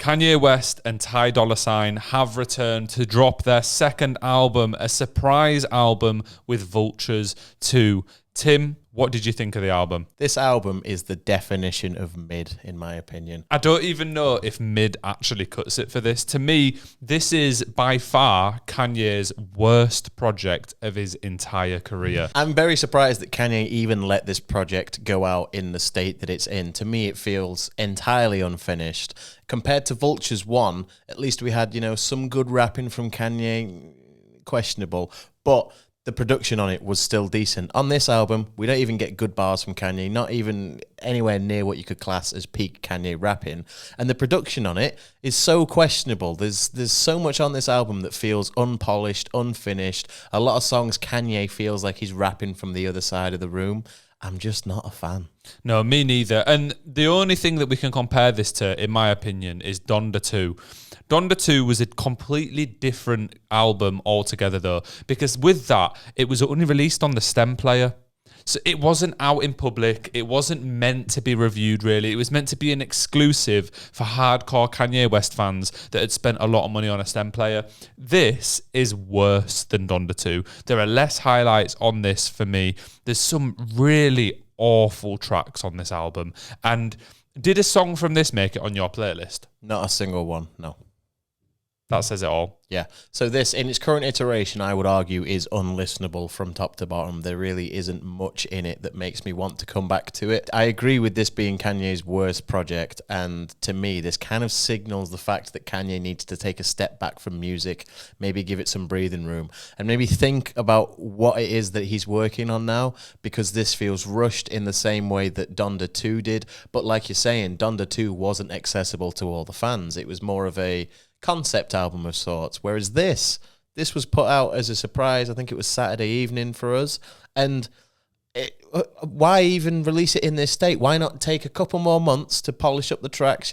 Kanye West and Tai Dolla Sign have returned to drop their second album, a surprise album with Vultures 2. Tim, what did you think of the album? This album is the definition of mid, in my opinion. I don't even know if mid actually cuts it for this. To me, this is by far Kanye's worst project of his entire career. I'm very surprised that Kanye even let this project go out in the state that it's in. To me, it feels entirely unfinished. Compared to Vultures 1, at least we had, some good rapping from Kanye, questionable, but the production on it was still decent. On this album, we don't even get good bars from Kanye, not even anywhere near what you could class as peak Kanye rapping. And the production on it is so questionable. There's so much on this album that feels unpolished, unfinished. A lot of songs Kanye feels like he's rapping from the other side of the room. I'm just not a fan. No, me neither. And the only thing that we can compare this to, in my opinion, is Donda 2. Donda 2 was a completely different album altogether, though, because with that, it was only released on the stem player. So it wasn't out in public. It wasn't meant to be reviewed, really. It was meant to be an exclusive for hardcore Kanye West fans that had spent a lot of money on a stem player. This is worse than Donda 2. There are less highlights on this for me. There's some really awful tracks on this album. And did a song from this make it on your playlist? Not a single one, no. That says it all. Yeah. So this, in its current iteration, I would argue is unlistenable from top to bottom. There really isn't much in it that makes me want to come back to it. I agree with this being Kanye's worst project, and to me, this kind of signals the fact that Kanye needs to take a step back from music, maybe give it some breathing room, and maybe think about what it is that he's working on now, because this feels rushed in the same way that Donda 2 did. But like you're saying, Donda 2 wasn't accessible to all the fans. It was more of a concept album of sorts, whereas this was put out as a surprise. I think it was Saturday evening for us, and why even release it in this state? Why not take a couple more months to polish up the tracks,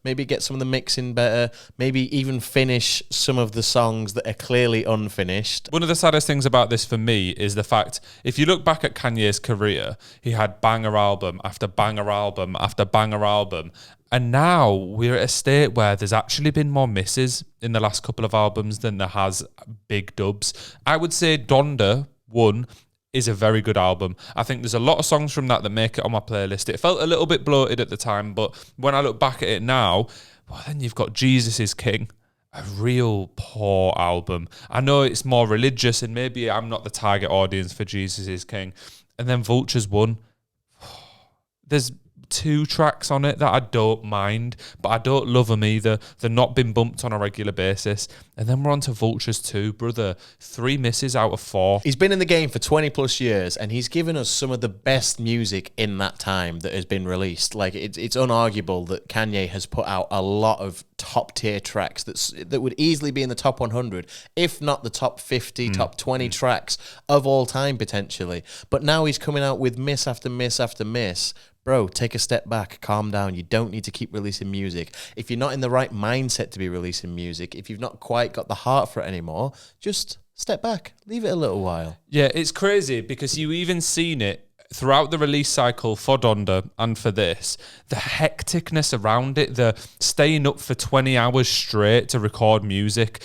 maybe get some of the mixing better, maybe even finish some of the songs that are clearly unfinished. One of the saddest things about this for me is the fact, if you look back at Kanye's career, he had banger album after banger album after banger album, and now we're at a state where there's actually been more misses in the last couple of albums than there has big dubs. I would say Donda 1 is a very good album. I think there's a lot of songs from that make it on my playlist. It felt a little bit bloated at the time, but when I look back at it now, well, then you've got Jesus is King, a real poor album. I know it's more religious, and maybe I'm not the target audience for Jesus is King. And then Vultures 1, there's 2 tracks on it that I don't mind, but I don't love them either. They're not been bumped on a regular basis. And then we're on to Vultures 2, brother. 3 misses out of 4. He's been in the game for 20 plus years, and he's given us some of the best music in that time that has been released. Like, it's unarguable that Kanye has put out a lot of top tier tracks that would easily be in the top 100, if not the top 50, top 20 tracks of all time potentially. But now he's coming out with miss after miss after miss. Bro, take a step back, calm down. You don't need to keep releasing music. If you're not in the right mindset to be releasing music, if you've not quite got the heart for it anymore, just step back, leave it a little while. Yeah, it's crazy because you even seen it throughout the release cycle for Donda and for this, the hecticness around it, the staying up for 20 hours straight to record music,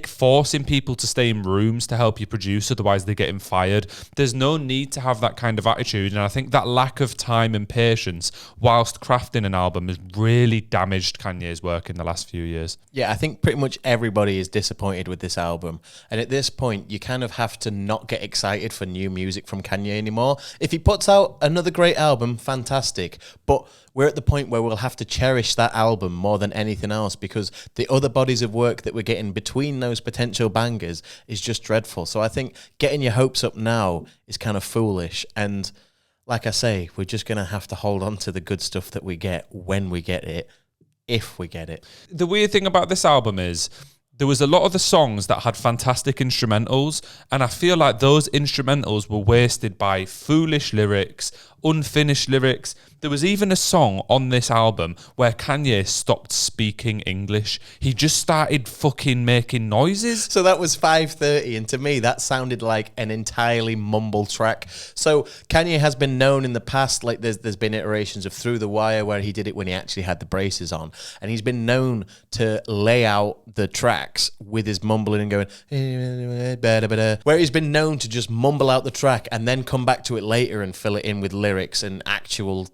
forcing people to stay in rooms to help you produce, otherwise they're getting fired. There's no need to have that kind of attitude, and I think that lack of time and patience whilst crafting an album has really damaged Kanye's work in the last few years. Yeah, I think pretty much everybody is disappointed with this album, and at this point you kind of have to not get excited for new music from Kanye anymore. If he puts out another great album, fantastic. But we're at the point where we'll have to cherish that album more than anything else, because the other bodies of work that we're getting between those potential bangers is just dreadful. So I think getting your hopes up now is kind of foolish. And like I say, we're just going to have to hold on to the good stuff that we get when we get it, if we get it. The weird thing about this album is there was a lot of the songs that had fantastic instrumentals, and I feel like those instrumentals were wasted by foolish lyrics, unfinished lyrics. There was even a song on this album where Kanye stopped speaking English. He just started fucking making noises. So that was 5:30, and to me, that sounded like an entirely mumble track. So Kanye has been known in the past, like there's been iterations of Through the Wire where he did it when he actually had the braces on, and he's been known to lay out the tracks with his mumbling and going, where he's been known to just mumble out the track and then come back to it later and fill it in with lyrics and actual,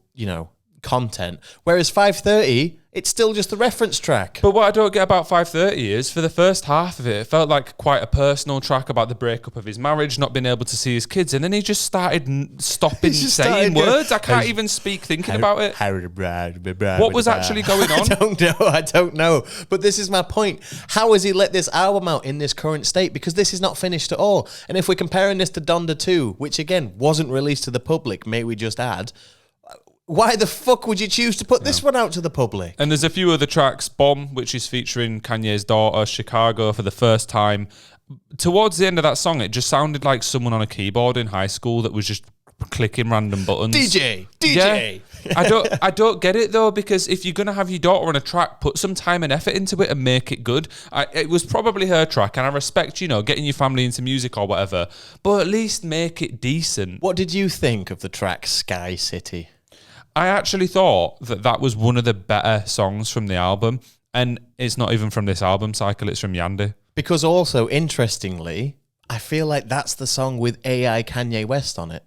content. Whereas 5:30, it's still just the reference track. But what I don't get about 5:30 is, for the first half of it, it felt like quite a personal track about the breakup of his marriage, not being able to see his kids, and then he just started stopping saying words. I can't even speak thinking about it. What was actually going on? I don't know. But this is my point. How has he let this album out in this current state? Because this is not finished at all. And if we're comparing this to Donda 2, which again wasn't released to the public, may we just add, why the fuck would you choose to put this one out to the public? And there's a few other tracks. Bomb, which is featuring Kanye's daughter, Chicago for the first time. Towards the end of that song, it just sounded like someone on a keyboard in high school that was just clicking random buttons. DJ. Yeah. I don't get it though, because if you're gonna have your daughter on a track, put some time and effort into it and make it good. It was probably her track, and I respect, getting your family into music or whatever, but at least make it decent. What did you think of the track Sky City? I actually thought that was one of the better songs from the album, and it's not even from this album cycle, it's from Yandy. Because also, interestingly, I feel like that's the song with AI Kanye West on it.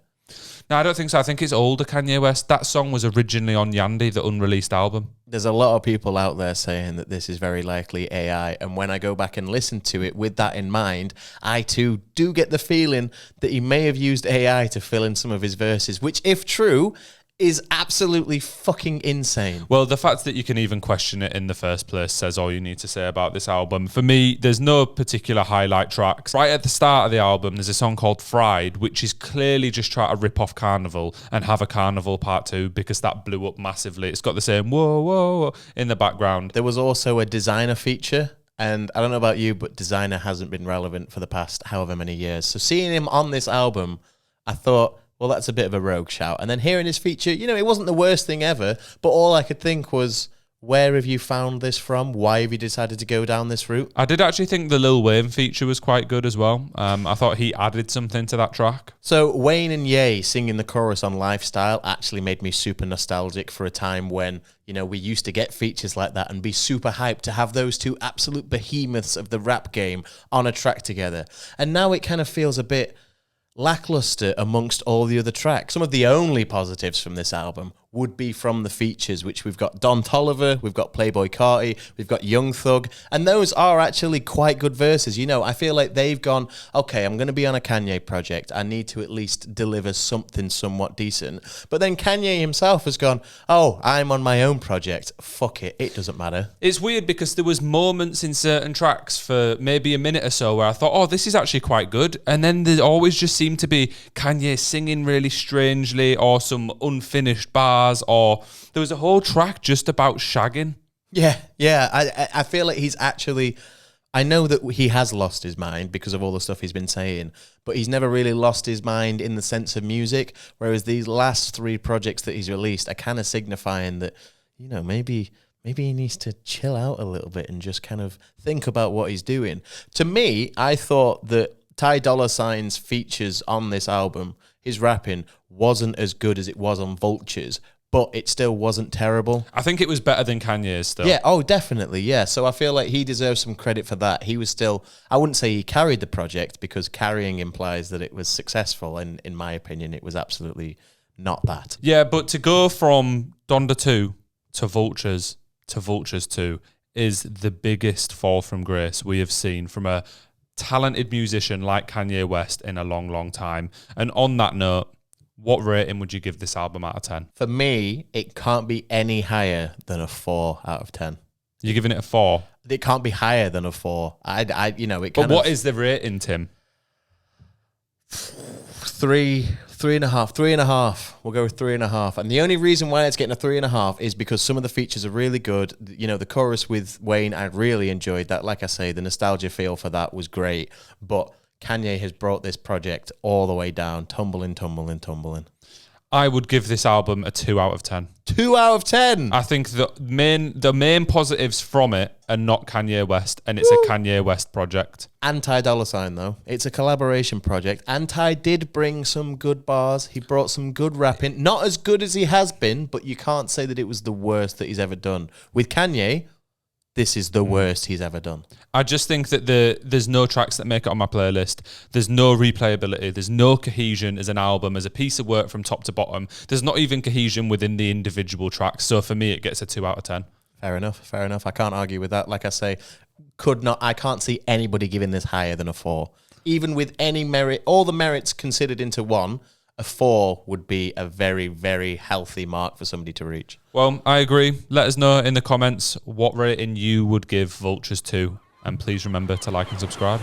No, I don't think so. I think it's older Kanye West. That song was originally on Yandy, the unreleased album. There's a lot of people out there saying that this is very likely AI, and when I go back and listen to it with that in mind, I too do get the feeling that he may have used AI to fill in some of his verses, which, if true, is absolutely fucking insane. Well, the fact that you can even question it in the first place says all you need to say about this album. For me, there's no particular highlight tracks. Right at the start of the album, there's a song called Fried, which is clearly just trying to rip off Carnival and have a Carnival part 2, because that blew up massively. It's got the same whoa, whoa, whoa in the background. There was also a Designer feature, and I don't know about you, but Designer hasn't been relevant for the past however many years. So seeing him on this album, I thought, well, that's a bit of a rogue shout. And then hearing his feature, it wasn't the worst thing ever, but all I could think was, where have you found this from? Why have you decided to go down this route? I did actually think the Lil Wayne feature was quite good as well. I thought he added something to that track. So Wayne and Ye singing the chorus on Lifestyle actually made me super nostalgic for a time when, we used to get features like that and be super hyped to have those two absolute behemoths of the rap game on a track together. And now it kind of feels a bit lackluster amongst all the other tracks. Some of the only positives from this album would be from the features, which we've got Don Toliver, we've got Playboy Carti, we've got Young Thug, and those are actually quite good verses. I feel like they've gone, okay, I'm going to be on a Kanye project, I need to at least deliver something somewhat decent. But then Kanye himself has gone, oh, I'm on my own project, fuck it, it doesn't matter. It's weird because there was moments in certain tracks for maybe a minute or so where I thought, oh, this is actually quite good, and then there always just seemed to be Kanye singing really strangely, or some unfinished bars, or there was a whole track just about shagging. Yeah. I feel like he's actually, I know that he has lost his mind because of all the stuff he's been saying, but he's never really lost his mind in the sense of music, whereas these last 3 projects that he's released are kind of signifying that, maybe he needs to chill out a little bit and just kind of think about what he's doing. To me, I thought that Tai Dolla Sign's features on this album, his rapping, wasn't as good as it was on Vultures, but it still wasn't terrible. I think it was better than Kanye's still. Yeah, oh, definitely, yeah. So I feel like he deserves some credit for that. He was still, I wouldn't say he carried the project, because carrying implies that it was successful, and in my opinion, it was absolutely not that. Yeah, but to go from Donda 2 to Vultures 2 is the biggest fall from grace we have seen from a talented musician like Kanye West in a long, long time. And on that note, what rating would you give this album out of 10? For me, it can't be any higher than a 4 out of 10. You're giving it a 4? It can't be higher than a 4. It But what is the rating, Tim? 3.5. We'll go with 3.5. And the only reason why it's getting a 3.5 is because some of the features are really good. The chorus with Wayne, I really enjoyed that. Like I say, the nostalgia feel for that was great. But Kanye has brought this project all the way down, tumbling. I would give this album a 2 out of 10. 2 out of 10. I think the main positives from it are not Kanye West, and it's a Kanye West project. And Tai Dolla Sign, though. It's a collaboration project. And Tai did bring some good bars. He brought some good rapping. Not as good as he has been, but you can't say that it was the worst that he's ever done. With Kanye, this is the worst he's ever done. I just think that there's no tracks that make it on my playlist. There's no replayability. There's no cohesion as an album, as a piece of work from top to bottom. There's not even cohesion within the individual tracks. So for me, it gets a 2 out of 10. Fair enough. I can't argue with that. Like I say, I can't see anybody giving this higher than a 4. Even with any merit, all the merits considered into one, a 4 would be a very, very healthy mark for somebody to reach. Well, I agree. Let us know in the comments what rating you would give Vultures to. And please remember to like and subscribe.